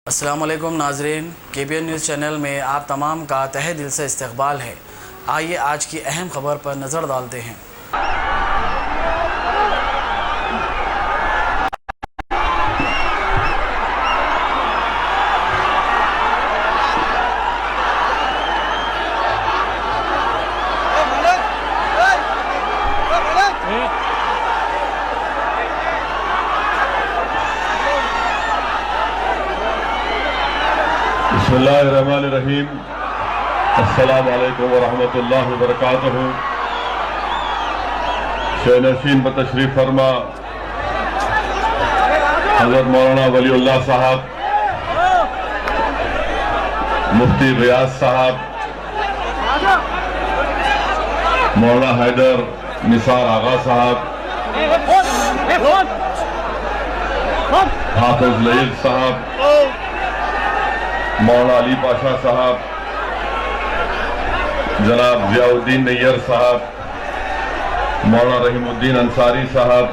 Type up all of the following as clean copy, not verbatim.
अस्सलामुअलैकुम नाजरीन, KBN news channel में आप तमाम का तहे दिल से इस्तकबाल है। आइए आज की अहम खबर पर नज़र डालते हैं। बिस्मिल्लाहिर्रहमानिर्रहीम। अस्सलामु अलैकुम वरहमतुल्लाहि वबरकातुहू। शेनशीन बतशरीफ फरमा हज़रत मौलाना वलीउल्लाह साहब, मुफ्ती रियाज साहब, मौलाना हैदर निसार आगा साहब, हाफिज लईद साहब, मौलाना अली पाशा साहब, जनाब जियाउद्दीन नैयर साहब, मौलाना रहीमुद्दीन अंसारी साहब,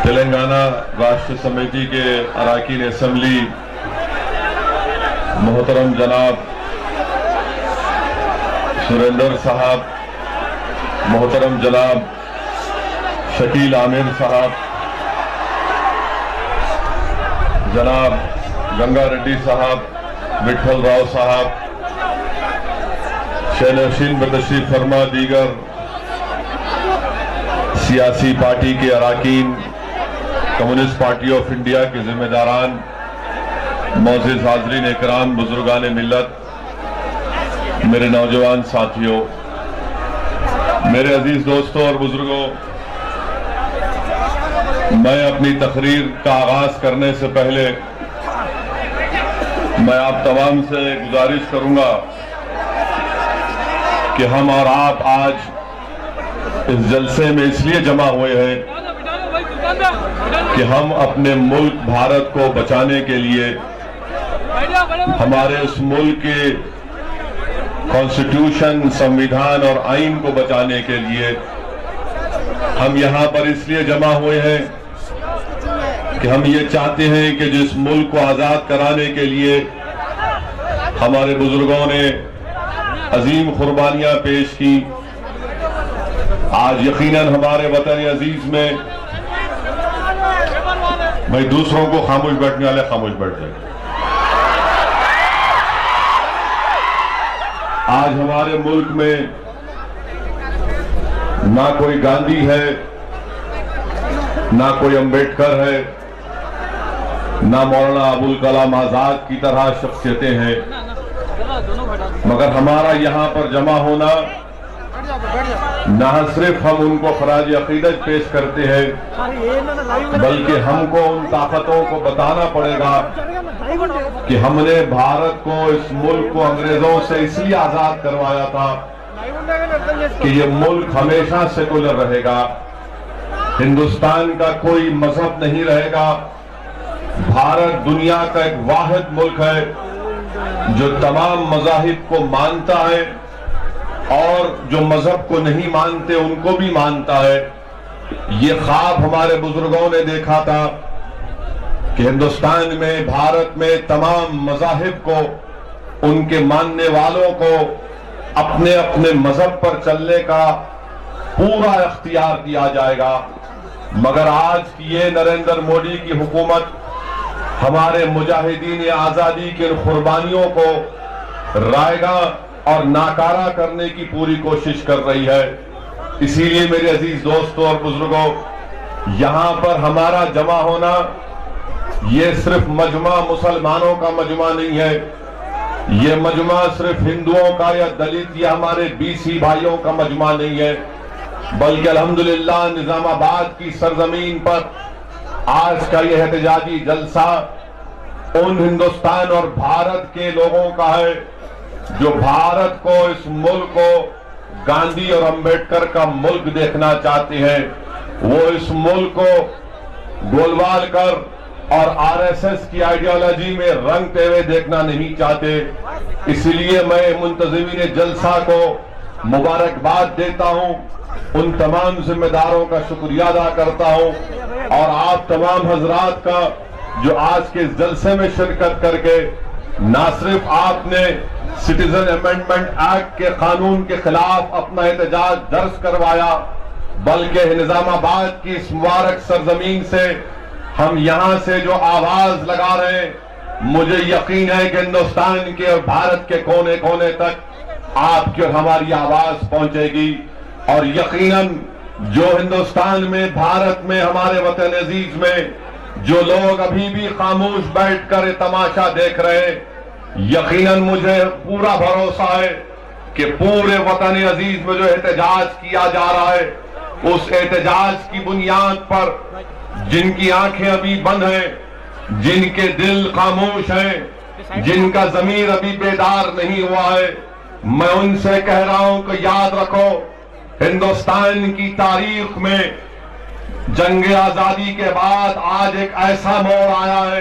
तेलंगाना राष्ट्र समिति के अरकान असम्बली मोहतरम जनाब सुरेंद्र साहब, मोहतरम जनाब शकील आमिर साहब, जनाब गंगा रेड्डी साहब, विठल राव साहब, शेनशीन बतशरीफ फरमा दीगर सियासी पार्टी के अरकान, कम्युनिस्ट पार्टी ऑफ इंडिया के जिम्मेदारान, मोअज़्ज़िज़ हाज़रीन इकराम, बुजुर्गान मिल्लत, मेरे नौजवान साथियों, मेरे अजीज दोस्तों और बुजुर्गों, मैं अपनी तकरीर का आगाज करने से पहले मैं आप तमाम से गुजारिश करूंगा कि हम और आप आज इस जलसे में इसलिए जमा हुए हैं कि हम अपने मुल्क भारत को बचाने के लिए, हमारे उस मुल्क के कॉन्स्टिट्यूशन, संविधान और आइन को बचाने के लिए हम यहां पर इसलिए जमा हुए हैं कि हम ये चाहते हैं कि जिस मुल्क को आजाद कराने के लिए हमारे बुजुर्गों ने अजीम कुर्बानियां पेश की, आज यकीनन हमारे वतन अजीज में, भाई दूसरों को खामोश बैठने वाले खामोश बैठ जाए, आज हमारे मुल्क में ना कोई गांधी है, ना कोई अंबेडकर है, ना मौलाना अबुल कलाम आजाद की तरह शख्सियतें हैं, मगर हमारा यहां पर जमा होना न सिर्फ हम उनको खराज अकीदत पेश करते हैं, बल्कि हमको उन ताकतों को बताना पड़ेगा कि हमने भारत को, इस मुल्क को अंग्रेजों से इसलिए आजाद करवाया था कि ये मुल्क हमेशा सेकुलर रहेगा, हिंदुस्तान का कोई मजहब नहीं रहेगा, भारत दुनिया का एक वाहिद मुल्क है जो तमाम मज़ाहिब को मानता है और जो मजहब को नहीं मानते उनको भी मानता है। ये ख्वाब हमारे बुजुर्गों ने देखा था कि हिंदुस्तान में, भारत में तमाम मज़ाहिब को, उनके मानने वालों को अपने अपने मजहब पर चलने का पूरा इख्तियार दिया जाएगा। मगर आज की ये नरेंद्र मोदी की हुकूमत हमारे मुजाहिदीन आजादी के कुर्बानियों को रायगा और नाकारा करने की पूरी कोशिश कर रही है। इसीलिए मेरे अजीज दोस्तों और बुजुर्गों, यहां पर हमारा जमा होना ये सिर्फ मजमा मुसलमानों का मजमा नहीं है, ये मजमा सिर्फ हिंदुओं का या दलित या हमारे BC भाइयों का मजमा नहीं है, बल्कि अल्हम्दुलिल्लाह निजामाबाद की सरजमीन पर आज का यह एहतजाजी जलसा उन हिंदुस्तान और भारत के लोगों का है जो भारत को, इस मुल्क को गांधी और अंबेडकर का मुल्क देखना चाहते हैं। वो इस मुल्क को गोलमाल कर और RSS की आइडियोलॉजी में रंगते हुए देखना नहीं चाहते। इसलिए मैं मुंतज़िमीन जलसा को मुबारकबाद देता हूं, उन तमाम जिम्मेदारों का शुक्रिया अदा करता हूं और आप तमाम हजरात का जो आज के इस जलसे में शिरकत करके ना सिर्फ आपने सिटीजन अमेंडमेंट एक्ट के कानून के खिलाफ अपना एहतजाज दर्ज करवाया, बल्कि निजामाबाद की इस मुबारक सरजमीन से हम यहां से जो आवाज लगा रहे हैं, मुझे यकीन है कि हिंदुस्तान के और भारत के कोने कोने तक आपकी और हमारी आवाज पहुंचेगी। और यकीनन जो हिंदुस्तान में, भारत में, हमारे वतन अजीज में जो लोग अभी भी खामोश बैठकर तमाशा देख रहे हैं, यकीनन मुझे पूरा भरोसा है कि पूरे वतन अजीज में जो एहतजाज किया जा रहा है, उस एहतजाज की बुनियाद पर जिनकी आंखें अभी बंद हैं, जिनके दिल खामोश हैं, जिनका ज़मीर अभी बेदार नहीं हुआ है, मैं उनसे कह रहा हूं कि याद रखो, हिंदुस्तान की तारीख में जंग आजादी के बाद आज एक ऐसा मोड़ आया है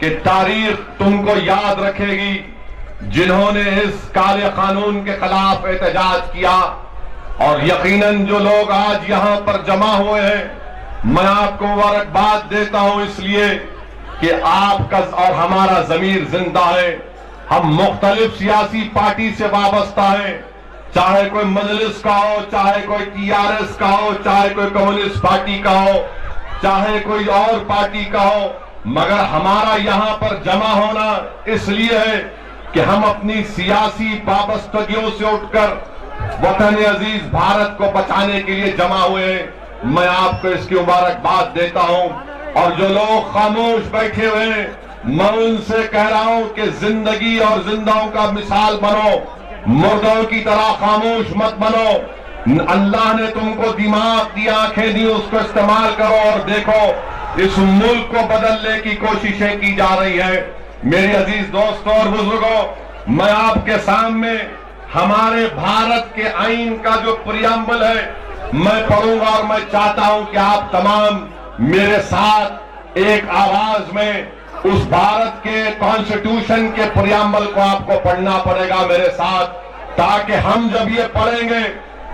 कि तारीख तुमको याद रखेगी जिन्होंने इस काले कानून के खिलाफ एहतजाज किया। और यकीनन जो लोग आज यहां पर जमा हुए हैं, मैं आपको मुबारकबाद देता हूं इसलिए कि आपका और हमारा ज़मीर जिंदा है। हम मुख्तलिफ सियासी पार्टी से वाबस्ता हैं, चाहे कोई मजलिस का हो, चाहे कोई टीआरएस का हो, चाहे कोई कम्युनिस्ट पार्टी का हो, चाहे कोई और पार्टी का हो, मगर हमारा यहां पर जमा होना इसलिए है कि हम अपनी सियासी वाबस्तगियों से उठकर वतन अजीज भारत को बचाने के लिए जमा हुए हैं। मैं आपको इसकी मुबारकबाद देता हूं। और जो लोग खामोश बैठे हुए हैं, मैं उनसे कह रहा हूं कि जिंदगी और जिंदाओं का मिसाल बनो, मुर्दों की तरह खामोश मत बनो। अल्लाह ने तुमको दिमाग दिया, आंखें दी, उसको इस्तेमाल करो और देखो इस मुल्क को बदलने की कोशिशें की जा रही है। मेरे अजीज दोस्तों और बुजुर्गों, मैं आपके सामने हमारे भारत के आईन का जो प्रियम्बल है मैं पढ़ूंगा और मैं चाहता हूं कि आप तमाम मेरे साथ एक आवाज में उस भारत के कॉन्स्टिट्यूशन के प्रियम्बल को आपको पढ़ना पड़ेगा मेरे साथ, ताकि हम जब ये पढ़ेंगे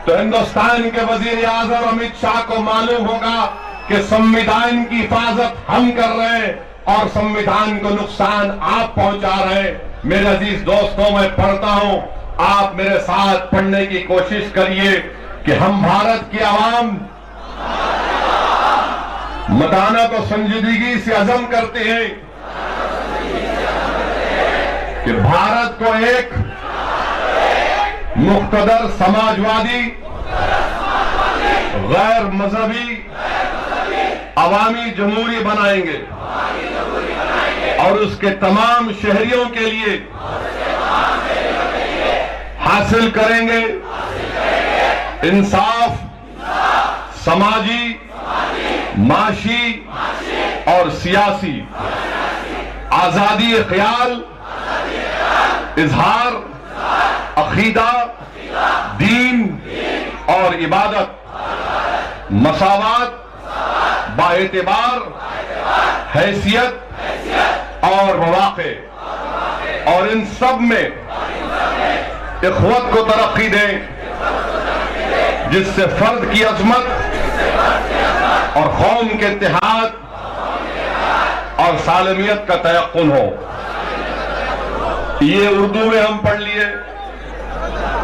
तो हिंदुस्तान के वजीर आजम अमित शाह को मालूम होगा कि संविधान की हिफाजत हम कर रहे हैं और संविधान को नुकसान आप पहुंचा रहे हैं। मेरे अजीज दोस्तों, मैं पढ़ता हूं, आप मेरे साथ पढ़ने की कोशिश करिए कि हम भारत की आवाम मताना को संजीदगी से अज़म करते हैं कि भारत को एक मुख्तदर समाजवादी, गैर मजहबी, अवामी जमहूरी बनाएंगे और उसके तमाम शहरियों के लिए हासिल करेंगे इंसाफ, समाजी, माशी और सियासी आजादी ख्याल, इजहार, अकीदा, दीन और इबादत, मसावात, बाएतिबार, हैसियत और मौक़े, और इन सब में इख्वत को तरक्की दें जिससे फर्द की अजमत और कौम के इत्तेहाद और सालमियत का तयक्कुन हो। ये उर्दू में हम पढ़ लिए,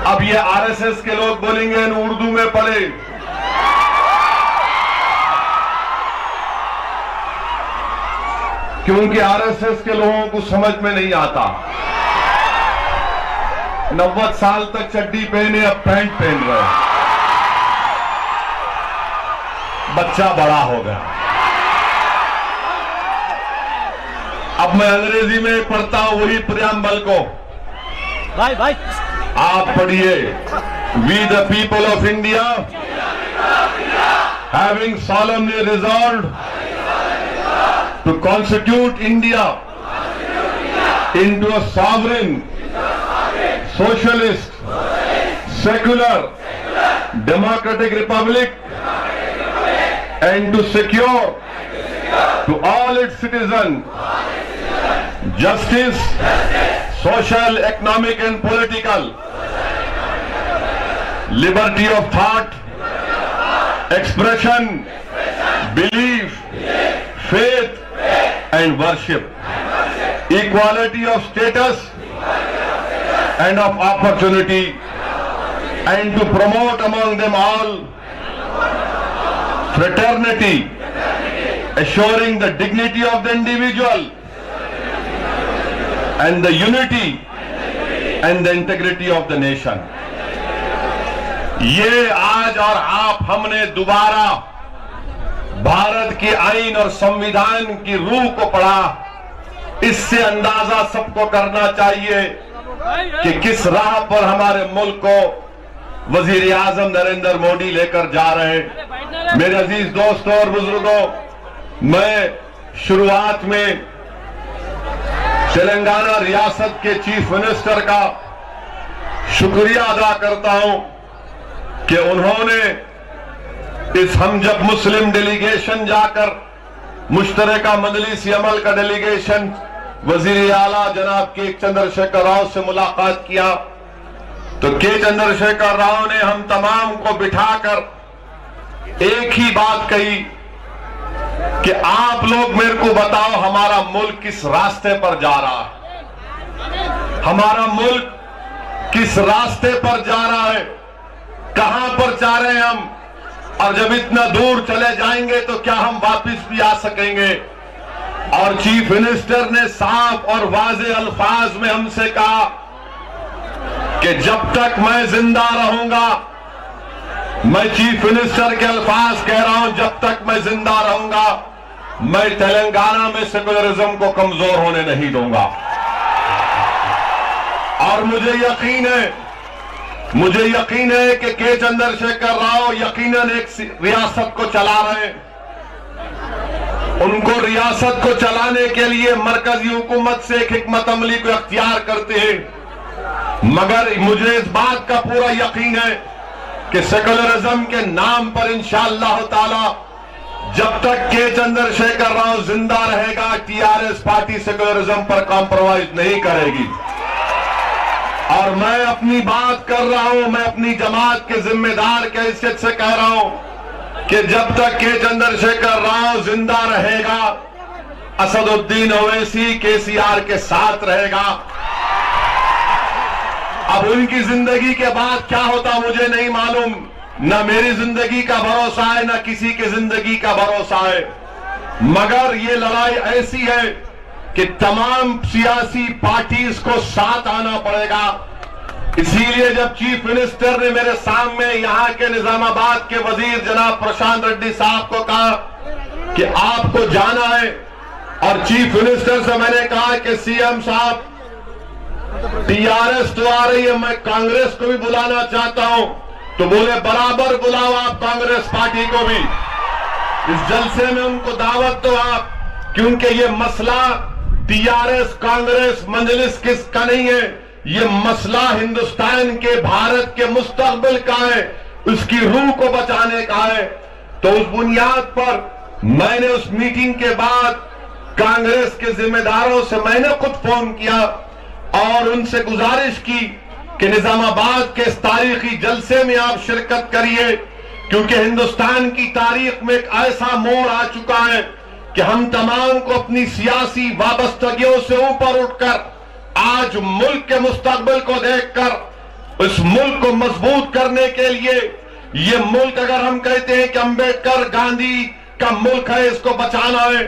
अब ये आरएसएस के लोग बोलेंगे इन उर्दू में पढ़े। क्योंकि आरएसएस के लोगों को समझ में नहीं आता। 90 साल तक चड्डी पहने, अब पैंट पहन रहे हैं। बच्चा बड़ा हो गया। अब मैं अंग्रेजी में पढ़ता हूं वही प्रियम्बल को। भाई आप पढ़िए। We the people of India having solemnly resolved to constitute India into a sovereign, socialist, secular, democratic republic, and to secure to all its citizens justice, social, economic and political, liberty of thought, expression, belief, faith and worship, equality of status and of opportunity, and to promote among them all fraternity, assuring the dignity of the individual and the unity and the integrity of the nation. ये आज और आप हमने दोबारा भारत के आईन और संविधान की रूह को पढ़ा। इससे अंदाजा सबको करना चाहिए कि किस राह पर हमारे मुल्क को वजीर आजम नरेंद्र मोदी लेकर जा रहे हैं। मेरे अजीज दोस्तों और बुजुर्गों, मैं शुरुआत में तेलंगाना रियासत के चीफ मिनिस्टर का शुक्रिया अदा करता हूं कि उन्होंने इस हमजब मुस्लिम डेलीगेशन जाकर मुश्तरका मजलिस अमल का डेलीगेशन वजीर आला जनाब के चंद्रशेखर राव से मुलाकात किया तो के चंद्रशेखर राव ने हम तमाम को बिठाकर एक ही बात कही कि आप लोग मेरे को बताओ हमारा मुल्क किस रास्ते पर जा रहा है, हमारा मुल्क किस रास्ते पर जा रहा है, कहां पर जा रहे हैं हम, और जब इतना दूर चले जाएंगे तो क्या हम वापस भी आ सकेंगे। और चीफ मिनिस्टर ने साफ और वाज़ेह अल्फाज में हमसे कहा कि जब तक मैं जिंदा रहूंगा, मैं चीफ मिनिस्टर के अल्फाज कह रहा हूं, जब तक मैं जिंदा रहूंगा मैं तेलंगाना में सेकुलरिज्म को कमजोर होने नहीं दूंगा। और मुझे यकीन है कि के चंद्रशेखर राव यकीनन एक रियासत को चला रहे हैं। उनको रियासत को चलाने के लिए मरकजी हुकूमत से एक हिकमत अमली को अख्तियार करते हैं, मगर मुझे इस बात का पूरा यकीन है कि सेकुलरिज्म के नाम पर इंशाअल्लाह ताला जब तक के चंद्रशेखर राव जिंदा रहेगा, टीआरएस पार्टी सेकुलरिज्म पर कॉम्प्रोमाइज नहीं करेगी। और मैं अपनी बात कर रहा हूं, मैं अपनी जमात के जिम्मेदार के हैसियत से कह रहा हूं कि जब तक के चंद्रशेखर राव जिंदा रहेगा, असदुद्दीन ओवैसी केसीआर के साथ रहेगा। अब उनकी जिंदगी के बाद क्या होता मुझे नहीं मालूम, न मेरी जिंदगी का भरोसा है न किसी की जिंदगी का भरोसा है, मगर ये लड़ाई ऐसी है कि तमाम सियासी पार्टीज को साथ आना पड़ेगा। इसीलिए जब चीफ मिनिस्टर ने मेरे सामने यहाँ के निजामाबाद के वजीर जनाब प्रशांत रेड्डी साहब को कहा कि आपको जाना है, और चीफ मिनिस्टर से मैंने कहा कि सीएम साहब टीआरएस तो आ रही है, मैं कांग्रेस को भी बुलाना चाहता हूं, तो बोले बराबर बुलाओ आप कांग्रेस पार्टी को भी, इस जलसे में उनको दावत दो आप, क्योंकि ये मसला टीआरएस कांग्रेस मजलिस किसका नहीं है, ये मसला हिंदुस्तान के भारत के मुस्तकबिल का है, उसकी रूह को बचाने का है। तो उस बुनियाद पर मैंने उस मीटिंग के बाद कांग्रेस के जिम्मेदारों से मैंने खुद फोन किया और उनसे गुजारिश की कि निजामाबाद के इस तारीखी जलसे में आप शिरकत करिए, क्योंकि हिंदुस्तान की तारीख में एक ऐसा मोड़ आ चुका है कि हम तमाम को अपनी सियासी वाबस्तगियों से ऊपर उठकर आज मुल्क के मुस्तकबिल को देखकर उस मुल्क को मजबूत करने के लिए, ये मुल्क अगर हम कहते हैं कि अंबेडकर गांधी का मुल्क है, इसको बचाना है,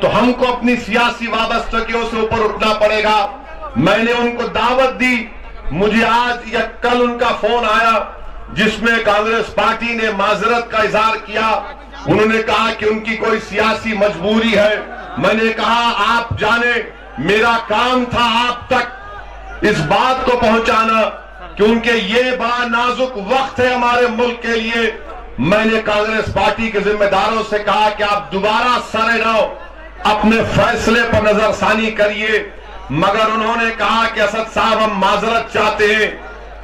तो हमको अपनी सियासी वाबस्तगियों से ऊपर उठना पड़ेगा। मैंने उनको दावत दी, मुझे आज या कल उनका फोन आया जिसमें कांग्रेस पार्टी ने माजरत का इजहार किया। उन्होंने कहा कि उनकी कोई सियासी मजबूरी है। मैंने कहा आप जाने, मेरा काम था आप तक इस बात को पहुंचाना, क्योंकि ये बड़ा नाजुक वक्त है हमारे मुल्क के लिए। मैंने कांग्रेस पार्टी के जिम्मेदारों से कहा कि आप दोबारा सरेगांव अपने फैसले पर नजरसानी करिए, मगर उन्होंने कहा कि असद साहब हम माजरत चाहते हैं,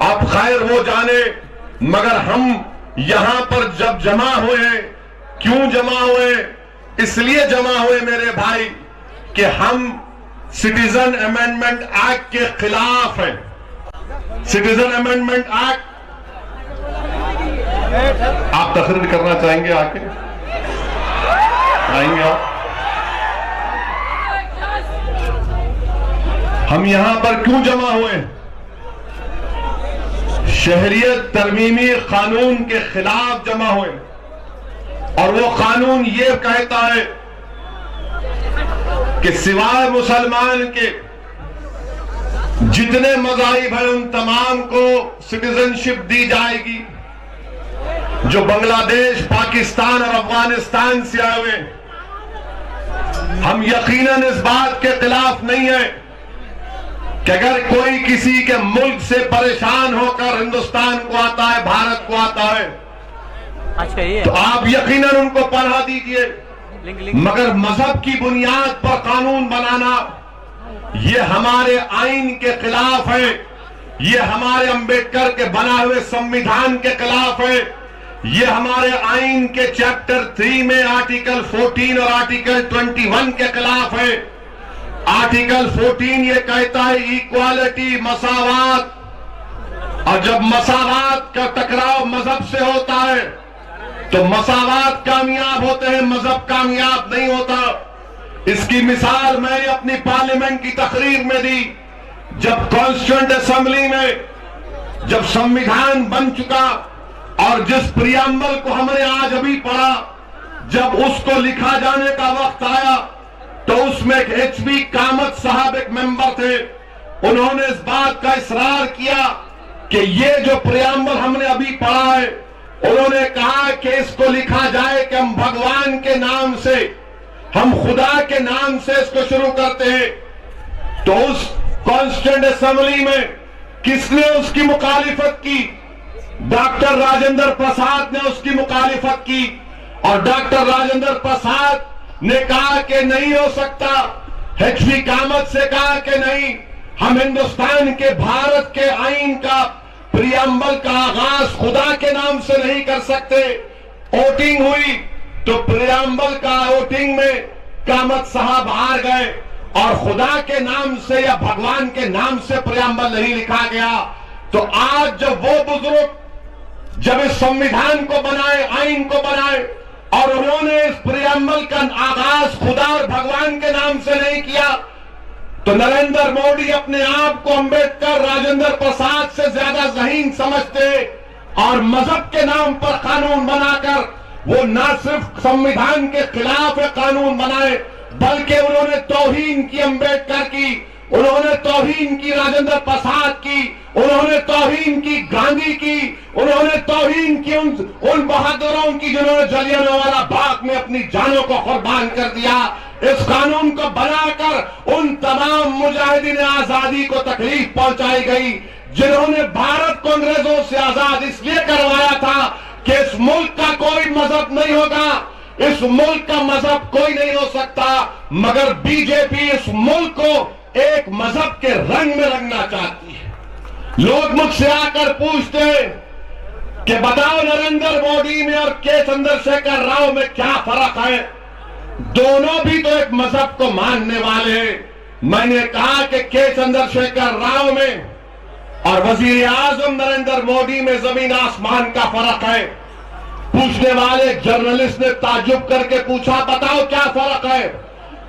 आप खैर वो जाने, मगर हम यहां पर जब जमा हुए, क्यों जमा हुए, इसलिए जमा हुए मेरे भाई कि हम सिटीजन अमेंडमेंट एक्ट के खिलाफ हैं। सिटीजन अमेंडमेंट एक्ट, आप तकरीर करना चाहेंगे, आके आएंगे आप? हम यहां पर क्यों जमा हुए? शहरियत तरमीमी कानून के खिलाफ जमा हुए और वो कानून ये कहता है कि सिवाय मुसलमान के जितने मज़ाहिब हैं उन तमाम को सिटीजनशिप दी जाएगी। जो बांग्लादेश, पाकिस्तान और अफगानिस्तान से आए हुए, हम यकीनन इस बात के खिलाफ नहीं है कि अगर कोई किसी के मुल्क से परेशान होकर हिंदुस्तान को आता है, भारत को आता है, तो आप यकीनन उनको पढ़ा दीजिए। मगर मजहब की बुनियाद पर कानून बनाना ये हमारे आइन के खिलाफ है, ये हमारे अंबेडकर के बना हुए संविधान के खिलाफ है, ये हमारे आइन के चैप्टर 3 में आर्टिकल 14 और आर्टिकल 21 के खिलाफ है। आर्टिकल 14 ये कहता है इक्वालिटी, मसावात, और जब मसावात का टकराव मजहब से होता है तो मसावात कामयाब होते हैं, मजहब कामयाब नहीं होता। इसकी मिसाल मैंने अपनी पार्लियामेंट की तकरीर में दी। जब कॉन्स्टिट्यूएंट असेंबली में जब संविधान बन चुका और जिस प्रियम्बल को हमने आज अभी पढ़ा, जब उसको लिखा जाने का वक्त आया तो उसमें एक एचबी कामत साहब एक मेंबर थे। उन्होंने इस बात का इसरार किया कि ये जो प्रियम्बल हमने अभी पढ़ा है, उन्होंने कहा कि इसको लिखा जाए कि हम भगवान के नाम से, हम खुदा के नाम से इसको शुरू करते हैं। तो उस कॉन्स्टिट्यूएंट असेंबली में किसने उसकी मुखालिफत की? डॉक्टर राजेंद्र प्रसाद ने उसकी मुखालिफत की और डॉक्टर राजेंद्र प्रसाद ने कहा कि नहीं हो सकता। एचबी कामत से कहा कि नहीं, हम हिंदुस्तान के, भारत के आइन का प्रियम्बल का आगाज खुदा के नाम से नहीं कर सकते। वोटिंग हुई तो प्रियम्बल का वोटिंग में कामत साहब हार गए और खुदा के नाम से या भगवान के नाम से प्रियम्बल नहीं लिखा गया। तो आज जब वो बुजुर्ग जब इस संविधान को बनाए, आइन को बनाए, और उन्होंने इस प्रियम्बल का आगाज खुदा और भगवान के नाम से नहीं किया, तो नरेंद्र मोदी अपने आप को अंबेडकर, राजेंद्र प्रसाद से ज्यादा ज़हीन समझते और मजहब के नाम पर कानून बनाकर वो न सिर्फ संविधान के खिलाफ कानून बनाए, बल्कि उन्होंने तौहीन की अंबेडकर की, उन्होंने तौहीन की राजेंद्र प्रसाद की, उन्होंने तौहीन की गांधी की, उन्होंने तौहीन की उन बहादुरों की जिन्होंने जलियांवाला बाग में अपनी जानों को कुर्बान कर दिया। इस कानून को बनाकर उन तमाम मुजाहिदीन आजादी को तकलीफ पहुंचाई गई जिन्होंने भारत को अंग्रेजों से आजाद इसलिए करवाया था कि इस मुल्क का कोई मजहब नहीं होगा, इस मुल्क का मजहब कोई नहीं हो सकता। मगर बीजेपी इस मुल्क को एक मजहब के रंग में रंगना चाहती है। लोग मुझसे आकर पूछते हैं कि बताओ नरेंद्र मोदी में और के चंद्रशेखर राव में क्या फर्क है? दोनों भी तो एक मजहब को मानने वाले हैं। मैंने कहा कि के चंद्रशेखर राव में और वजीर आजम नरेंद्र मोदी में जमीन आसमान का फर्क है। पूछने वाले जर्नलिस्ट ने ताज्जुब करके पूछा बताओ क्या फर्क है?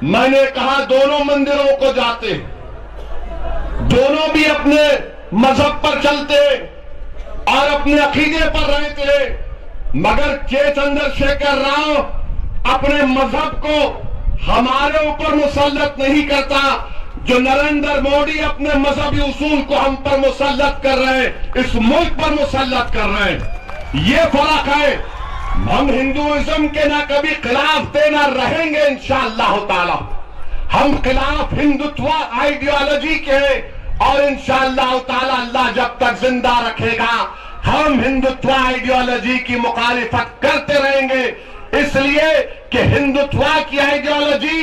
मैंने कहा दोनों मंदिरों को जाते, दोनों भी अपने मजहब पर चलते और अपने अकीदे पर रहते, मगर के चंद्रशेखर राव अपने मजहब को हमारे ऊपर मुसल्लत नहीं करता, जो नरेंद्र मोदी अपने मजहबी उसूल को हम पर मुसल्लत कर रहे हैं, इस मुल्क पर मुसल्लत कर रहे हैं। ये फर्क है। हम हिंदुइज्म के ना कभी खिलाफ थे ना रहेंगे इंशाअल्लाह ताला। हम खिलाफ हिंदुत्व आइडियोलॉजी के और इंशाअल्लाह ताला अल्लाह जब तक जिंदा रखेगा हम हिंदुत्व आइडियोलॉजी की मुखालिफत करते रहेंगे, इसलिए कि हिंदुत्व की आइडियोलॉजी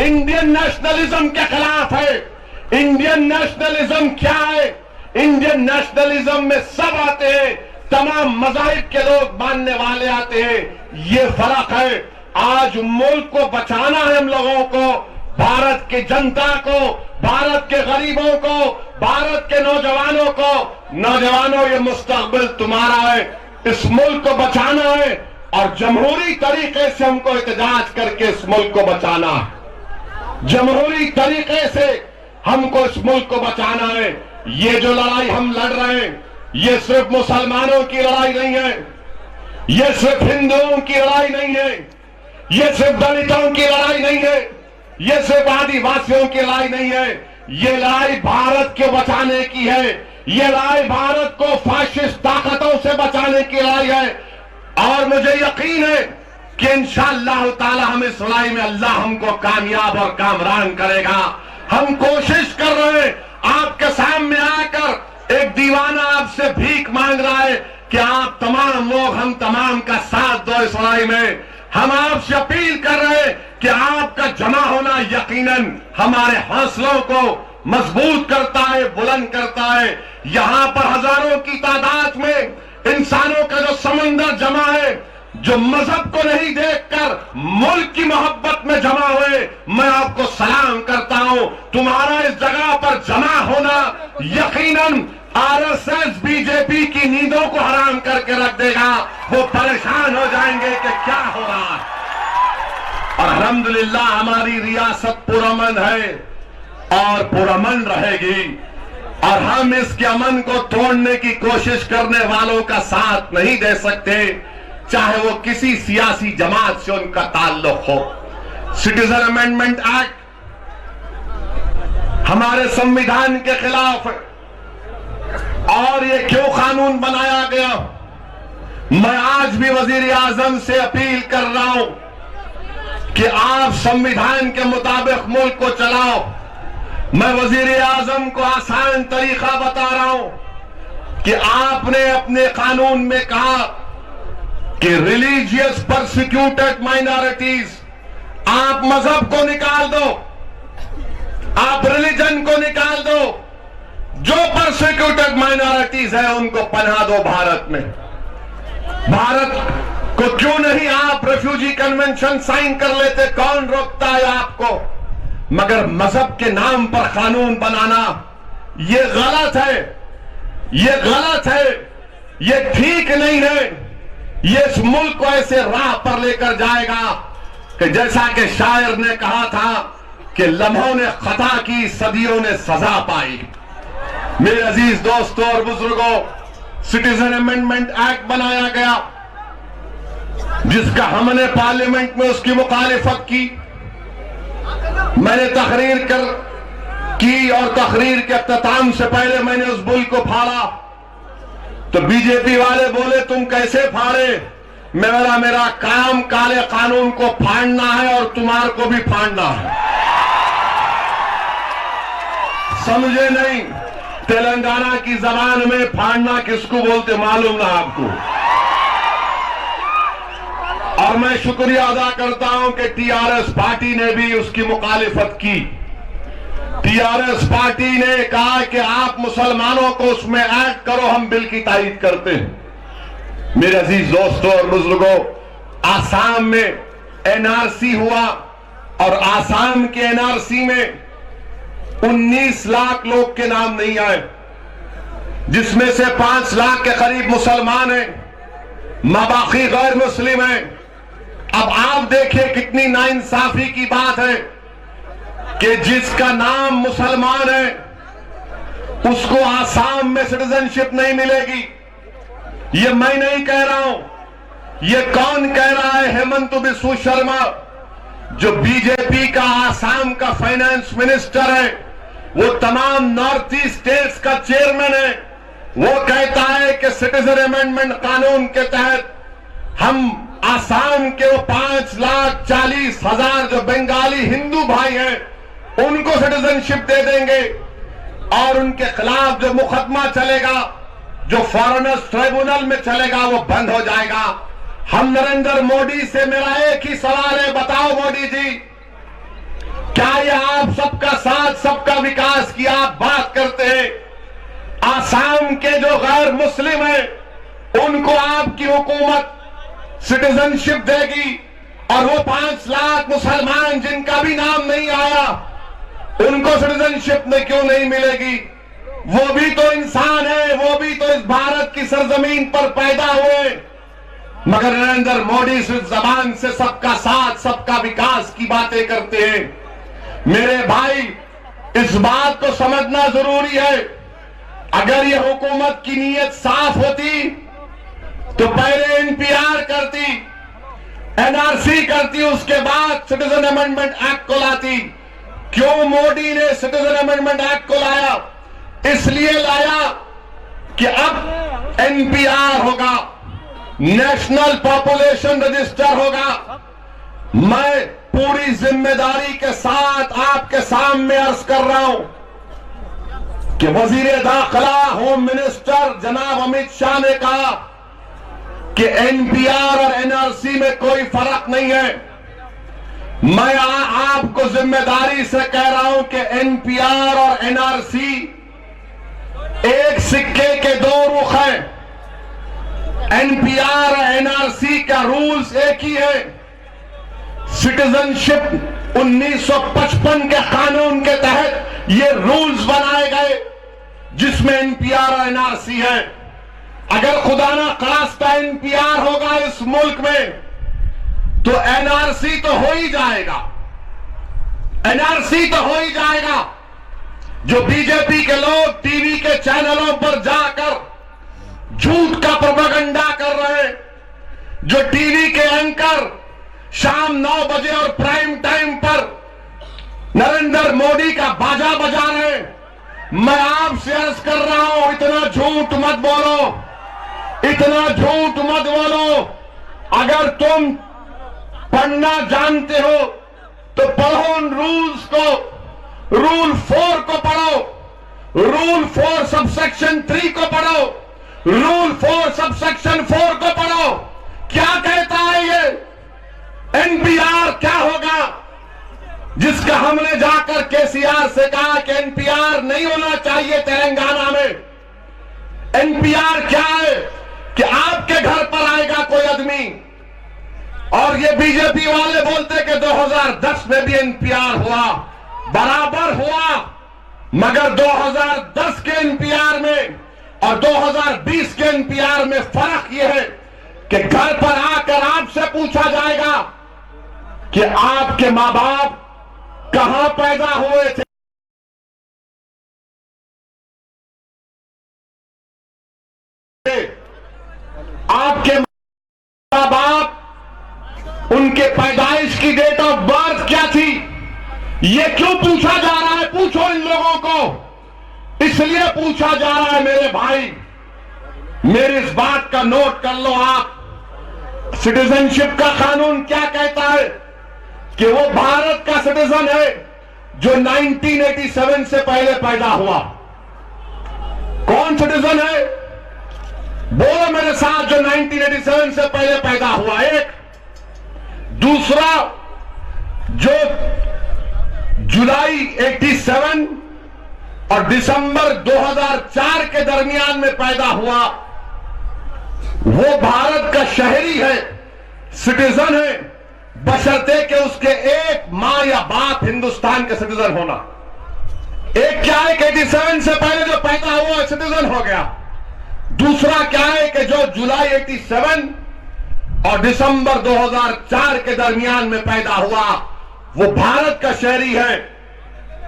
इंडियन नेशनलिज्म के खिलाफ है। इंडियन नेशनलिज्म क्या है? इंडियन नेशनलिज्म में सब आते हैं, तमाम मज़ाहिब के लोग मानने वाले आते हैं। ये फर्क है। आज मुल्क को बचाना है हम लोगों को, भारत की जनता को, भारत के गरीबों को, भारत के नौजवानों को। नौजवानों, ये मुस्तकबिल तुम्हारा है, इस मुल्क को बचाना है और जमहूरी तरीके से हमको एहतजाज करके इस मुल्क को बचाना है। जमहूरी तरीके से हमको इस मुल्क को बचाना है। ये जो लड़ाई हम लड़ रहे हैं, ये सिर्फ मुसलमानों की लड़ाई नहीं है, ये सिर्फ हिंदुओं की लड़ाई नहीं है, ये सिर्फ दलितों की लड़ाई नहीं है, ये सिर्फ आदिवासियों की लड़ाई नहीं है। ये लड़ाई भारत को बचाने की है। ये लड़ाई भारत को फाशिस्ट ताकतों से बचाने की लड़ाई है। और मुझे यकीन है कि इंशाअल्लाह ताला हम इस लड़ाई में अल्लाह हमको कामयाब और कामरान करेगा। हम कोशिश कर रहे हैं, आपके सामने आकर एक दीवाना आपसे भीख मांग रहा है कि आप तमाम लोग, हम तमाम का साथ दो इस लड़ाई में। हम आपसे अपील कर रहे हैं कि आपका जमा होना यकीनन हमारे हौसलों को मजबूत करता है, बुलंद करता है। यहां पर हजारों की तादाद में इंसानों का जो समंदर जमा है, जो मजहब को नहीं देखकर मुल्क की मोहब्बत में जमा हुए, मैं आपको सलाम करता हूं। तुम्हारा इस जगह पर जमा होना यकीनन आरएसएस बीजेपी की नींदों को हराम करके रख देगा। वो परेशान हो जाएंगे कि क्या हो रहा है। और अल्हम्दुलिल्लाह हमारी रियासत पुरअमन है और पुरअमन रहेगी। और हम इसके अमन को तोड़ने की कोशिश करने वालों का साथ नहीं दे सकते, चाहे वो किसी सियासी जमात से उनका ताल्लुक हो। सिटीजन अमेंडमेंट एक्ट हमारे संविधान के खिलाफ है। और ये क्यों कानून बनाया गया? मैं आज भी वजीर आजम से अपील कर रहा हूं कि आप संविधान के मुताबिक मुल्क को चलाओ। मैं वजीर आजम को आसान तरीका बता रहा हूं कि आपने अपने कानून में कहा कि रिलीजियस परसिक्यूटेड माइनॉरिटीज, आप मजहब को निकाल दो, आप रिलीजन को निकाल दो, जो परसिक्यूटेड माइनॉरिटीज है उनको पनाह दो भारत में। भारत को क्यों नहीं आप रेफ्यूजी कन्वेंशन साइन कर लेते? कौन रोकता है आपको? मगर मजहब के नाम पर कानून बनाना ये गलत है, ये गलत है, ये ठीक नहीं है। ये इस मुल्क को ऐसे राह पर लेकर जाएगा कि जैसा कि शायर ने कहा था कि लम्हों ने खता की, सदियों ने सजा पाई। मेरे अजीज दोस्तों और बुजुर्गों, सिटीजन अमेंडमेंट एक्ट बनाया गया जिसका हमने पार्लियामेंट में उसकी मुखालिफत की। मैंने तकरीर की और तकरीर के अख्ताम से पहले मैंने उस बिल को फाड़ा तो बीजेपी वाले बोले तुम कैसे फाड़े? मेरा काम काले कानून को फाड़ना है और तुम्हारे को भी फाड़ना है। समझे नहीं? तेलंगाना की जबान में फाड़ना किसको बोलते मालूम ना आपको? और मैं शुक्रिया अदा करता हूं कि टीआरएस पार्टी ने भी उसकी मुखालिफत की। टीआरएस पार्टी ने कहा कि आप मुसलमानों को उसमें ऐड करो, हम बिल की तारीफ करते हैं। मेरे अजीज दोस्तों और बुजुर्गों, आसाम में एनआरसी हुआ और आसाम के एनआरसी में 19 लाख लोग के नाम नहीं आए, जिसमें से 5 लाख के करीब मुसलमान हैं, बाकी गैर मुस्लिम हैं। अब आप देखिए कितनी नाइंसाफी की बात है कि जिसका नाम मुसलमान है उसको आसाम में सिटीजनशिप नहीं मिलेगी। ये मैं नहीं कह रहा हूं, ये कौन कह रहा है? हेमंत बिस्वा शर्मा, जो बीजेपी का आसाम का फाइनेंस मिनिस्टर है, वो तमाम नॉर्थ ईस्ट स्टेट्स का चेयरमैन है। वो कहता है कि सिटीजन अमेंडमेंट कानून के तहत हम आसाम के वो 5,40,000 जो बंगाली हिंदू भाई हैं उनको सिटीजनशिप दे देंगे और उनके खिलाफ जो मुकदमा चलेगा, जो फॉरेनर्स ट्राइब्यूनल में चलेगा, वो बंद हो जाएगा। हम नरेंद्र मोदी से मेरा एक ही सवाल है, बताओ मोदी जी, क्या ये आप सबका साथ सबका विकास की आप बात करते हैं? आसाम के जो गैर मुस्लिम हैं उनको आपकी हुकूमत सिटीजनशिप देगी और वो 5 लाख मुसलमान जिनका भी नाम नहीं आया उनको सिटीजनशिप में क्यों नहीं मिलेगी? वो भी तो इंसान है, वो भी तो इस भारत की सरजमीन पर पैदा हुए। मगर नरेंद्र मोदी सिर्फ जबान से सबका साथ सबका विकास की बातें करते हैं। मेरे भाई, इस बात को समझना जरूरी है। अगर ये हुकूमत की नीयत साफ होती तो पहले एनपीआर करती, एनआरसी करती, उसके बाद सिटीजन अमेंडमेंट एक्ट को लाती। क्यों मोदी ने सिटीजन अमेंडमेंट एक्ट को लाया? इसलिए लाया कि अब एनपीआर होगा, नेशनल पॉपुलेशन रजिस्टर होगा। मैं पूरी जिम्मेदारी के साथ आपके सामने अर्ज कर रहा हूं कि वजीर दाखिला, होम मिनिस्टर जनाब अमित शाह ने कहा कि एनपीआर और एनआरसी में कोई फर्क नहीं है। मैं आपको जिम्मेदारी से कह रहा हूं कि एनपीआर और एनआरसी एक सिक्के के दो रुख हैं। एनपीआर और एनआरसी का रूल्स एक ही है। सिटीजनशिप 1955 के कानून के तहत ये रूल्स बनाए गए जिसमें एनपीआर और एनआरसी है। अगर खुदा ना खास्ता एनपीआर होगा इस मुल्क में तो एनआरसी तो हो ही जाएगा, एनआरसी तो हो ही जाएगा। जो बीजेपी के लोग टीवी के चैनलों पर जाकर झूठ का प्रोपेगेंडा कर रहे हैं, जो टीवी के एंकर शाम 9 बजे और प्राइम टाइम पर नरेंद्र मोदी का बाजा बजा रहे हैं, मैं आपसे अर्ज कर रहा हूं, इतना झूठ मत बोलो, इतना झूठ मत बोलो। अगर तुम पढ़ना जानते हो तो पढ़ो उन रूल्स को। रूल 4 को पढ़ो, रूल 4 सबसेक्शन 3 को पढ़ो, रूल 4 सबसेक्शन 4 को पढ़ो। क्या कहता है ये? एनपीआर क्या होगा? जिसका हमने जाकर केसीआर से कहा कि एनपीआर नहीं होना चाहिए तेलंगाना में। एनपीआर क्या है कि आपके घर पर आएगा कोई आदमी, और ये बीजेपी वाले बोलते कि 2010 में भी एनपीआर हुआ, बराबर हुआ, मगर 2010 के एनपीआर में और 2020 के एनपीआर में फर्क यह है कि घर पर आकर आपसे पूछा जाएगा कि आपके मां बाप कहां पैदा हुए थे। आपके मां बाप, उनके पैदाइश की डेट ऑफ बर्थ क्या थी? ये क्यों पूछा जा रहा है? पूछो इन लोगों को। इसलिए पूछा जा रहा है मेरे भाई, मेरी इस बात का नोट कर लो आप। सिटीजनशिप का कानून क्या कहता है कि वो भारत का सिटीजन है जो 1987 से पहले पैदा हुआ। कौन सिटीजन है? बोलो मेरे साथ, जो 1987 से पहले पैदा हुआ। एक दूसरा, जो जुलाई 87 और दिसंबर 2004 के दरमियान में पैदा हुआ, वो भारत का शहरी है, सिटीजन है, बशर्ते कि उसके एक मां या बाप हिंदुस्तान के सिटीजन होना। एक क्या है कि 87 से पहले जो पैदा हुआ सिटीजन हो गया। दूसरा क्या है कि जो जुलाई 87 और दिसंबर 2004 के दरमियान में पैदा हुआ, वो भारत का शहरी है,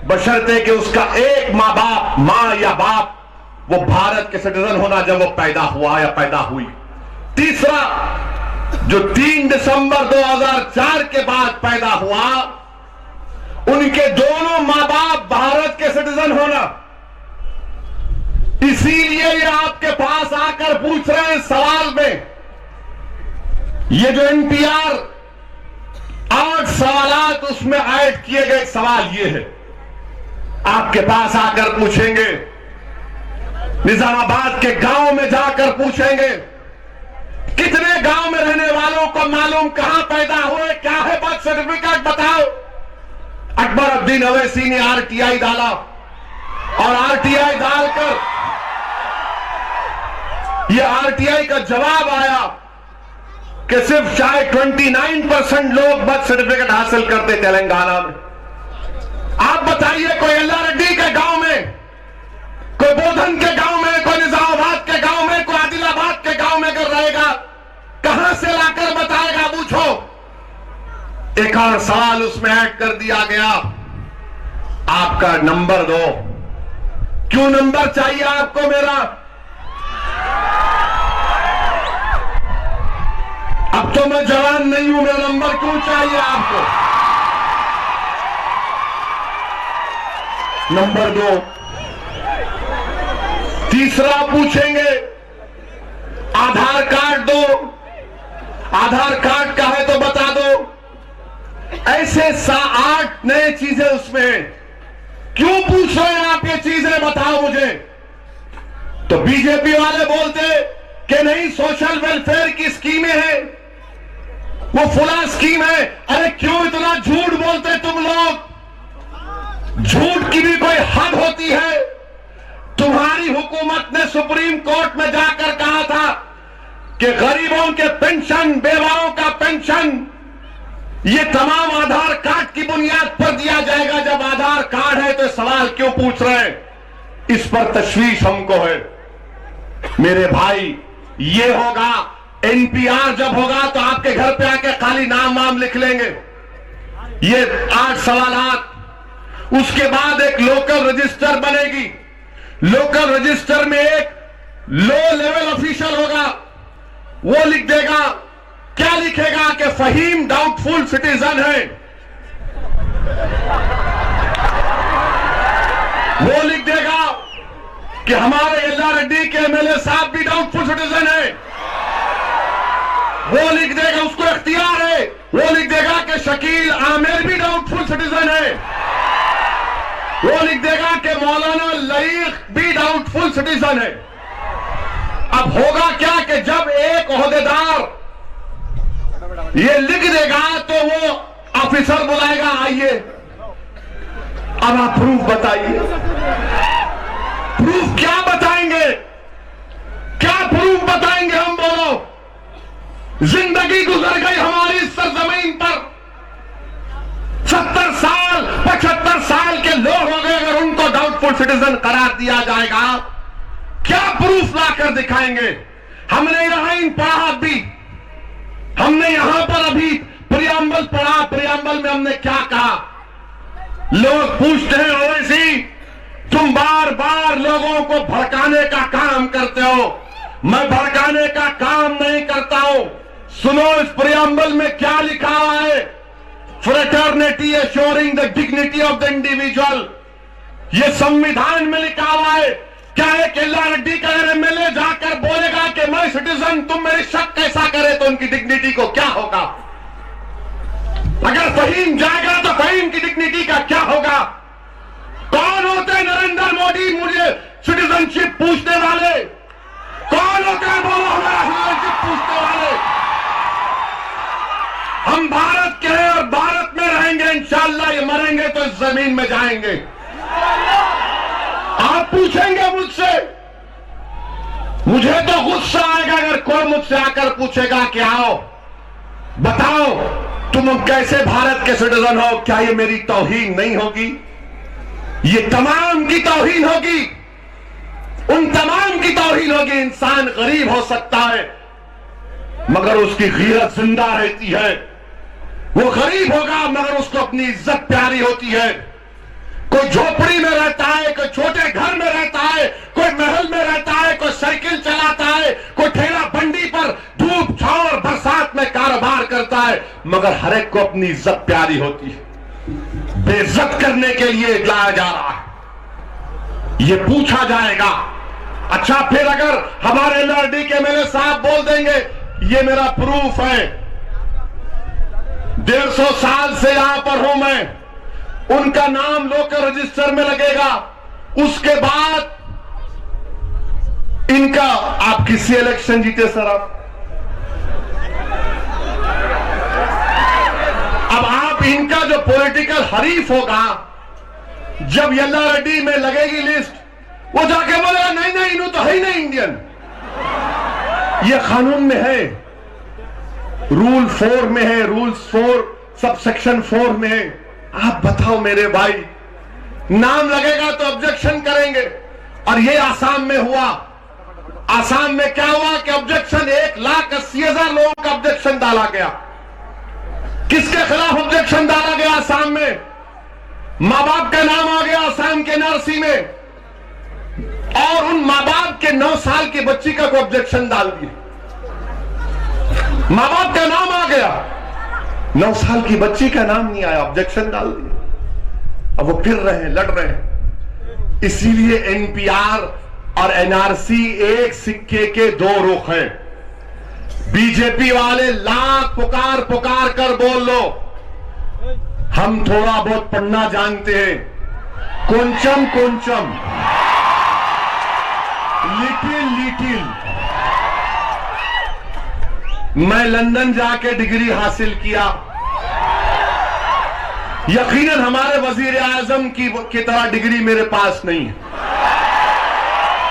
बशर्ते कि उसका एक मां या बाप वो भारत के सिटीजन होना जब वो पैदा हुआ या पैदा हुई। तीसरा, जो 3 दिसंबर 2004 के बाद पैदा हुआ, उनके दोनों मां बाप भारत के सिटीजन होना। इसीलिए ये आपके पास आकर पूछ रहे हैं सवाल में, ये जो एनपीआर 8 सवालात उसमें ऐड किए गए, सवाल ये है, आपके पास आकर पूछेंगे, निजामाबाद के गांव में जाकर पूछेंगे, कितने गांव में रहने वालों को मालूम कहां पैदा हुए, क्या है बर्थ सर्टिफिकेट बताओ। अकबरुद्दीन अवैसी ने आरटीआई डाला और आरटीआई डालकर यह आरटीआई का जवाब आया कि सिर्फ शायद 29% लोग बर्थ सर्टिफिकेट हासिल करते तेलंगाना में। आप बताइए, कोई अल्लाह रेड्डी के गांव में, कोई बोधन के गांव में, कोई निजामाबाद के गांव में, कोई आदिलाबाद के गांव में अगर रहेगा, कहां से लाकर बताएगा? पूछो। एक और सवाल उसमें ऐड कर दिया गया, आपका नंबर दो। क्यों नंबर चाहिए आपको मेरा? अब तो मैं जवान नहीं हूं, मेरा नंबर क्यों चाहिए आपको? नंबर दो। तीसरा पूछेंगे, आधार कार्ड दो। आधार कार्ड का है तो बता दो। ऐसे 8 नए चीजें उसमें हैं। क्यों पूछ रहे हैं आप ये चीजें, बताओ मुझे। तो बीजेपी वाले बोलते कि नहीं, सोशल वेलफेयर की स्कीमें हैं, वो फुला स्कीम है। अरे क्यों इतना झूठ बोलते तुम लोग? झूठ की भी कोई हद होती है। तुम्हारी हुकूमत ने सुप्रीम कोर्ट में जाकर कहा था कि गरीबों के पेंशन, बेवाओं का पेंशन, ये तमाम आधार कार्ड की बुनियाद पर दिया जाएगा। जब आधार कार्ड है तो सवाल क्यों पूछ रहे हैं? इस पर तशवीश हमको है। मेरे भाई, ये होगा, एनपीआर जब होगा तो आपके घर पे आके खाली नाम लिख लेंगे। ये 8 सवालात। उसके बाद एक लोकल रजिस्टर बनेगी। लोकल रजिस्टर में एक लो लेवल ऑफिशियल होगा, वो लिख देगा, क्या लिखेगा कि फहीम डाउटफुल सिटीजन है। वो लिख देगा कि हमारे यल्ला रेड्डी के एमएलए साहब भी डाउटफुल सिटीजन है। वो लिख देगा, उसको इख्तियार है, वो लिख देगा कि शकील आमिर भी डाउटफुल सिटीजन है। वो लिख देगा कि मौलाना लईक भी डाउटफुल सिटीजन है। अब होगा क्या कि जब एक ओहदेदार ये लिख देगा तो वो ऑफिसर बुलाएगा, आइए अब आप प्रूफ बताइए। प्रूफ क्या बताएंगे? क्या प्रूफ बताएंगे हम? बोलो। जिंदगी गुजर गई हमारी इस सरजमीन पर, 70 साल 75 साल के लोग हो गए। अगर उनको डाउटफुल सिटीजन करार दिया जाएगा, क्या प्रूफ लाकर दिखाएंगे? हमने यहां पढ़ा, भी हमने यहां पर अभी प्रियम्बल पढ़ा। प्रियम्बल में हमने क्या कहा? लोग पूछते हैं, ओवैसी तुम बार बार लोगों को भड़काने का काम करते हो। मैं भड़काने का काम नहीं करता हूं। सुनो इस प्रियम्बल में क्या लिखा हुआ है। Fraternity assuring the dignity of the individual, ये संविधान में लिखा हुआ है। क्या है, यल्ला रेड्डी का एमएलए जाकर बोलेगा कि मैं सिटीजन, तुम मेरी शक कैसा करे, तो उनकी डिग्निटी को क्या होगा? अगर फहीम जाएगा तो फहीम की डिग्निटी का क्या होगा? कौन होते हैं नरेंद्र मोदी मुझे सिटीजनशिप पूछने वाले? कौन होते हैं, बोलो, हमारा सिटीजनशिप पूछने वाले? हम भारत के हैं और भारत में रहेंगे इंशाअल्लाह। ये मरेंगे तो इस जमीन में जाएंगे। आप पूछेंगे मुझसे, मुझे तो गुस्सा आएगा अगर कोई मुझसे आकर पूछेगा कि आओ बताओ तुम कैसे भारत के सिटीजन हो। क्या ये मेरी तौहीन नहीं होगी? ये तमाम की तौहीन होगी, उन तमाम की तौहीन होगी। इंसान गरीब हो सकता है मगर उसकी गीरत जिंदा रहती है। वो गरीब होगा मगर उसको अपनी इज्जत प्यारी होती है। कोई झोपड़ी में रहता है, कोई छोटे घर में रहता है, कोई महल में रहता है, कोई साइकिल चलाता है, कोई ठेला बंडी पर धूप छांव और बरसात में कारोबार करता है, मगर हर एक को अपनी इज्जत प्यारी होती है। बेइज्जत करने के लिए लाया जा रहा है, ये पूछा जाएगा। अच्छा, फिर अगर हमारे एलआरडी के एमएलए साहब बोल देंगे ये मेरा प्रूफ है, 150 साल से यहां पर हूं मैं, उनका नाम लोकल रजिस्टर में लगेगा। उसके बाद इनका, आप किसी इलेक्शन जीते सर, अब आप इनका जो पॉलिटिकल हरीफ होगा, जब यल्ला रेड्डी में लगेगी लिस्ट, वो जाके बोलेगा नहीं नहीं इन्हों तो है ही नहीं इंडियन। ये कानून में है, रूल 4 में है, रूल 4 सब सेक्शन 4 में है। आप बताओ मेरे भाई, नाम लगेगा तो ऑब्जेक्शन करेंगे। और ये आसाम में हुआ। आसाम में क्या हुआ कि ऑब्जेक्शन 1,80,000 लोगों का ऑब्जेक्शन डाला गया। किसके खिलाफ ऑब्जेक्शन डाला गया आसाम में? मां बाप का नाम आ गया आसाम के एनआरसी में, और उन मां बाप के 9 साल की बच्ची का कोई ऑब्जेक्शन डाल दिया। मां बाप का नाम आ गया, 9 साल की बच्ची का नाम नहीं आया, ऑब्जेक्शन डाल दिया। अब वो फिर रहे हैं, लड़ रहे हैं। इसीलिए एनपीआर और एनआरसी एक सिक्के के 2 रुख हैं। बीजेपी वाले लाख पुकार पुकार कर बोल लो, हम थोड़ा बहुत पढ़ना जानते हैं, कुंचम कुंचम, लिटिल लिटिल। मैं लंदन जाके डिग्री हासिल किया, यकीनन हमारे वजीर आजम की तरह डिग्री मेरे पास नहीं है।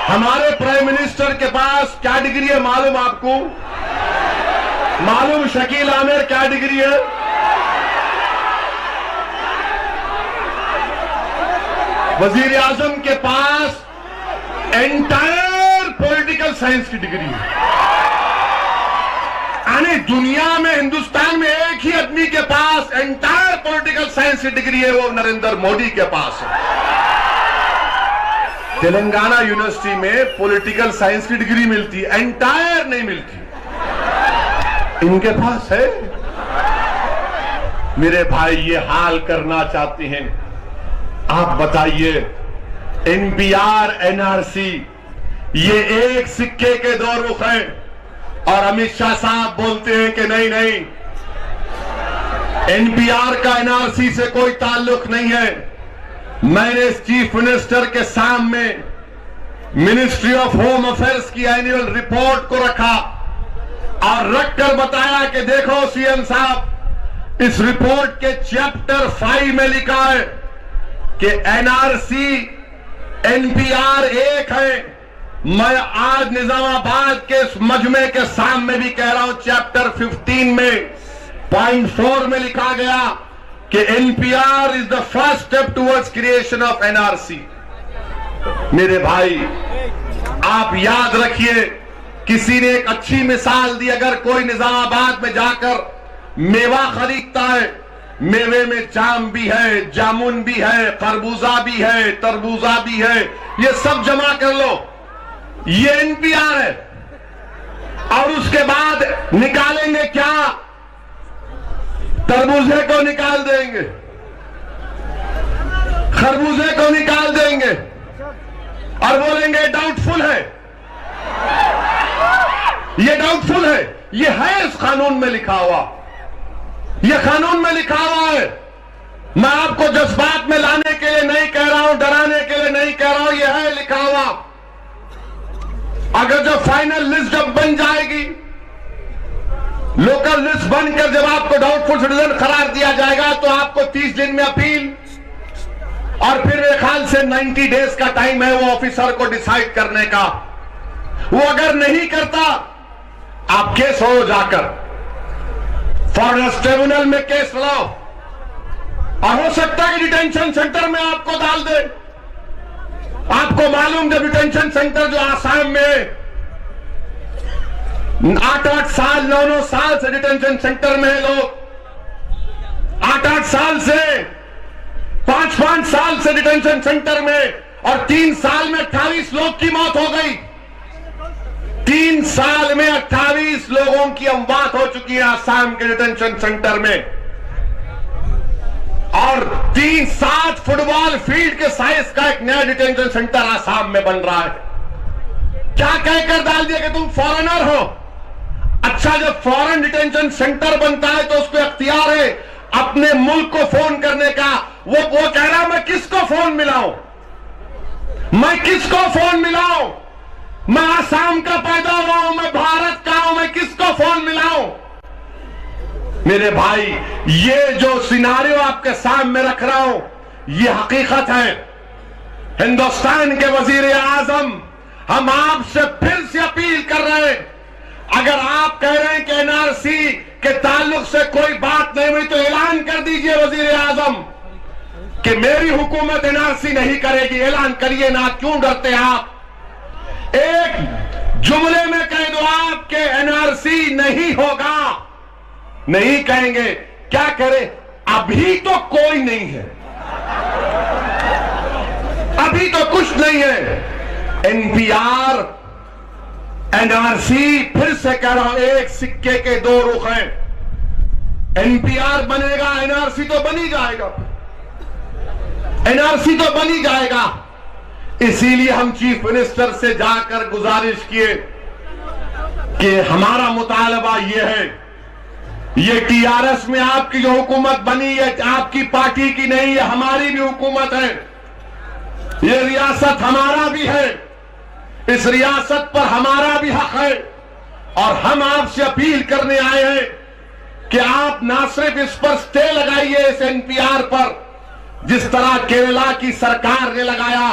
हमारे प्राइम मिनिस्टर के पास क्या डिग्री है मालूम आपको? मालूम शकील आमिर क्या डिग्री है? वजीर आजम के पास एंटायर पॉलिटिकल साइंस की डिग्री है। यानी दुनिया में, हिंदुस्तान में एक ही आदमी के पास एंटायर पॉलिटिकल साइंस की डिग्री है, वो नरेंद्र मोदी के पास है। तेलंगाना यूनिवर्सिटी में पॉलिटिकल साइंस की डिग्री मिलती है, एंटायर नहीं मिलती, इनके पास है। मेरे भाई ये हाल करना चाहते हैं, आप बताइए। एनपीआर एनआरसी ये एक सिक्के के 2 रुख हैं, और अमित शाह साहब बोलते हैं कि नहीं नहीं, एनपीआर का एनआरसी से कोई ताल्लुक नहीं है। मैंने चीफ मिनिस्टर के सामने मिनिस्ट्री ऑफ होम अफेयर्स की एनुअल रिपोर्ट को रखा और रखकर बताया कि देखो सीएम साहब, इस रिपोर्ट के चैप्टर 5 में लिखा है कि एनआरसी एनपीआर एक है। मैं आज निजामाबाद के इस मजमे के सामने भी कह रहा हूं, चैप्टर 15 में पॉइंट 4 में लिखा गया कि NPR is the first step towards creation of NRC. मेरे भाई आप याद रखिए, किसी ने एक अच्छी मिसाल दी, अगर कोई निजामाबाद में जाकर मेवा खरीदता है, मेवे में जाम भी है, जामुन भी है, खरबूजा भी है, तरबूजा भी है, ये सब जमा कर लो, ये एनपीआर है। और उसके बाद निकालेंगे क्या? तरबूजे को निकाल देंगे, खरबूजे को निकाल देंगे और बोलेंगे डाउटफुल है, ये डाउटफुल है। ये है इस कानून में लिखा हुआ, ये कानून में लिखा हुआ है। मैं आपको जज्बात में लाने के लिए नहीं कह रहा हूं, डराने के लिए नहीं कह रहा हूं, ये है लिखा हुआ। अगर जब फाइनल लिस्ट जब बन जाएगी, लोकल लिस्ट बनकर जब आपको डाउटफुल सिटीजन करार दिया जाएगा, तो आपको 30 दिन में अपील, और फिर मेरे ख्याल से 90 डेज का टाइम है वो ऑफिसर को डिसाइड करने का। वो अगर नहीं करता, आप केस हो जाकर फॉरेस्ट ट्रिब्यूनल में केस लाओ, और हो सकता है कि डिटेंशन सेंटर में आपको डाल दे। आपको मालूम, जब डिटेंशन सेंटर जो आसाम में 8-8 साल 9-9 साल से डिटेंशन सेंटर में है लोग, 8-8 साल से 5-5 साल से डिटेंशन सेंटर में, और 3 साल में 28 लोग की मौत हो गई। 3 साल में 28 लोगों की मौत हो चुकी है आसाम के डिटेंशन सेंटर में, और 3-7 फुटबॉल फील्ड के साइज का एक नया डिटेंशन सेंटर आसाम में बन रहा है। क्या कहकर डाल दिया कि तुम फॉरेनर हो? अच्छा, जब फॉरेन डिटेंशन सेंटर बनता है तो उसको अख्तियार है अपने मुल्क को फोन करने का। वो कह रहा मैं किसको फोन मिलाऊं, मैं किसको फोन मिलाऊं? मैं आसाम का पैदा हुआ हूं, मैं भारत का हूं, मैं किसको फोन मिलाऊं? मेरे भाई, ये जो सिनारियो आपके सामने रख रहा हूं, ये हकीकत है। हिंदुस्तान के वजीर आजम, हम आपसे फिर से अपील कर रहे हैं, अगर आप कह रहे हैं कि एनआरसी के ताल्लुक से कोई बात नहीं हुई, तो ऐलान कर दीजिए वजीर आजम कि मेरी हुकूमत एनआरसी नहीं करेगी। ऐलान करिए ना, क्यों डरते आप? एक जुमले में कह दो आप कि एनआरसी नहीं होगा। नहीं कहेंगे, क्या करें? अभी तो कोई नहीं है, अभी तो कुछ नहीं है। एनपीआर, एनआरसी, फिर से कह रहा हूं, एक सिक्के के दो रुख हैं। एनपीआर बनेगा, एनआरसी तो बन ही जाएगा, एनआरसी तो बन ही जाएगा। इसीलिए हम चीफ मिनिस्टर से जाकर गुजारिश किए कि हमारा मुतालबा यह है, ये टीआरएस में आपकी जो हुकूमत बनी है आपकी पार्टी की नहीं है, हमारी भी हुकूमत है। ये रियासत हमारा भी है, इस रियासत पर हमारा भी हक है। और हम आपसे अपील करने आए हैं कि आप ना सिर्फ इस पर स्टे लगाइए, इस एनपीआर पर, जिस तरह केरला की सरकार ने लगाया,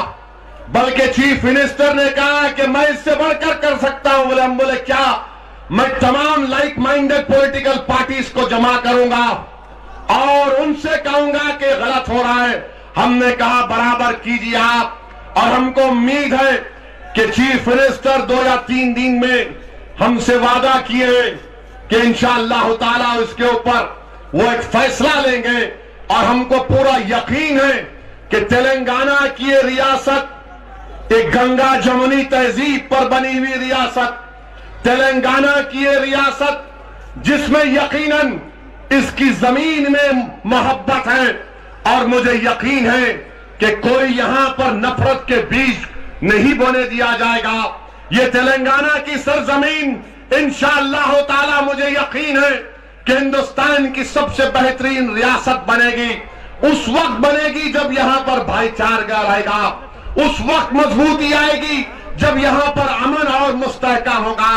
बल्कि चीफ मिनिस्टर ने कहा कि मैं इससे बढ़कर कर सकता हूं। बोले, हम बोले क्या? मैं तमाम लाइक माइंडेड पॉलिटिकल पार्टीज को जमा करूंगा और उनसे कहूंगा कि गलत हो रहा है। हमने कहा बराबर कीजिए आप, और हमको उम्मीद है कि चीफ मिनिस्टर 2 या 3 दिन में हमसे वादा किए कि इंशाअल्लाह ताला इसके ऊपर वो एक फैसला लेंगे। और हमको पूरा यकीन है कि तेलंगाना की ये रियासत एक गंगा जमुनी तहजीब पर बनी हुई रियासत, तेलंगाना की ये रियासत जिसमें यकीनन इसकी जमीन में मोहब्बत है, और मुझे यकीन है कि कोई यहां पर नफरत के बीज नहीं बोने दिया जाएगा। ये तेलंगाना की सरजमीन इंशाअल्लाह ताला मुझे यकीन है कि हिंदुस्तान की सबसे बेहतरीन रियासत बनेगी। उस वक्त बनेगी जब यहां पर भाईचारा रहेगा, उस वक्त मजबूती आएगी जब यहां पर अमन और मुस्तहकम होगा।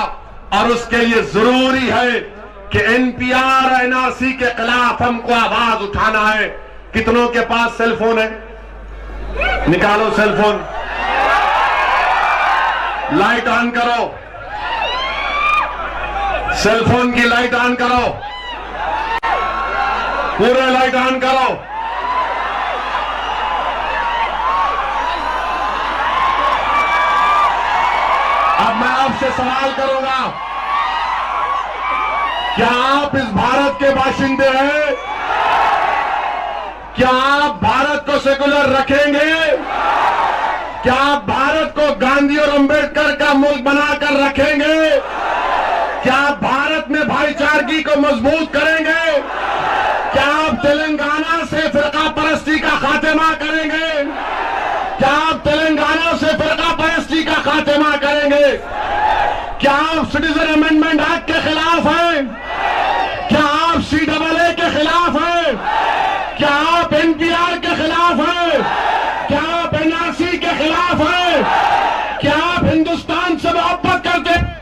और उसके लिए जरूरी है कि एनपीआर, एनआरसी के खिलाफ हमको आवाज उठाना है। कितनों के पास सेलफोन है? निकालो सेलफोन, लाइट ऑन करो, सेलफोन की लाइट ऑन करो, पूरे लाइट ऑन करो। अब मैं आपसे सवाल करूंगा, क्या आप इस भारत के बाशिंदे हैं? क्या आप भारत को सेकुलर रखेंगे? क्या आप भारत को गांधी और अंबेडकर का मुल्क बनाकर रखेंगे? क्या आप भारत में भाईचारगी को मजबूत करेंगे? क्या आप तेलंगाना से फिरका परस्ती का खात्मा करेंगे? क्या आप तेलंगाना से फिरका परस्ती का खात्मा करेंगे? क्या आप सिटीजन अमेंडमेंट एक्ट के खिलाफ हैं? क्या आप CAA के खिलाफ हैं? क्या आप एनपीआर के खिलाफ हैं? क्या आप एनआरसी के खिलाफ हैं? क्या आप हिंदुस्तान से मोहब्बत करते हैं?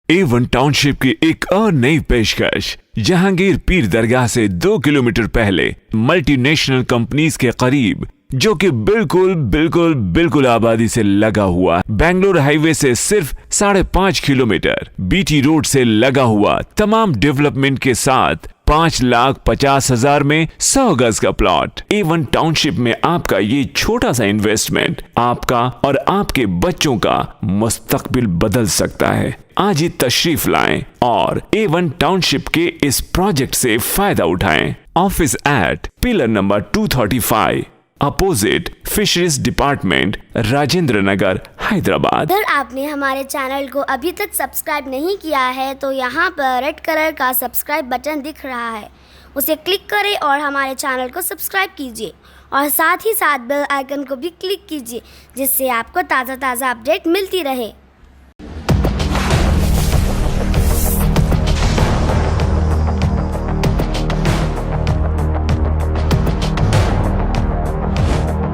A1 टाउनशिप की एक और नई पेशकश। जहांगीर पीर दरगाह से 2 किलोमीटर पहले मल्टीनेशनल कंपनीज के करीब, जो कि बिल्कुल आबादी से लगा हुआ, बेंगलोर हाईवे से सिर्फ 5.5 किलोमीटर, बीटी रोड से लगा हुआ, तमाम डेवलपमेंट के साथ 5,50,000 में 100 गज का प्लॉट। A1 टाउनशिप में आपका ये छोटा सा इन्वेस्टमेंट आपका और आपके बच्चों का मुस्तकबिल बदल सकता है। आज ही तशरीफ लाएं और A1 टाउनशिप के इस प्रोजेक्ट से फायदा उठाएं। Office at pillar number 235 opposite fisheries department, Rajendra Nagar, Hyderabad. अगर आपने हमारे चैनल को अभी तक सब्सक्राइब नहीं किया है तो यहाँ पर रेड कलर का सब्सक्राइब बटन दिख रहा है, उसे क्लिक करें और हमारे चैनल को सब्सक्राइब कीजिए और साथ ही साथ बेल आइकन को भी क्लिक कीजिए, जिससे आपको ताज़ा अपडेट मिलती रहे।